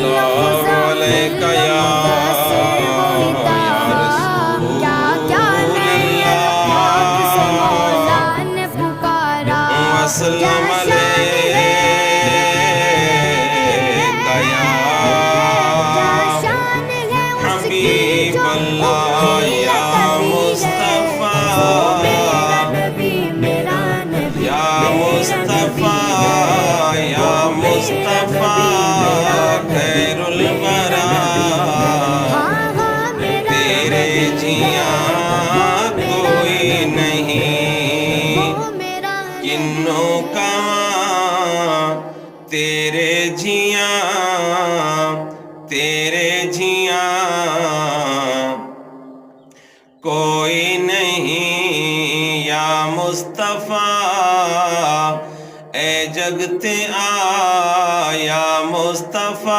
اللہ علیکہ یا وسلم علیکہ یا حبیب اللہ یا مصطفیٰ یا مصطفیٰ یا مصطفیٰ خیر الورا تیرے جیاں کوئی نہیں کنوں کا تیرے جیاں کوئی نہیں یا مصطفیٰ اے جگتے آیا مصطفیٰ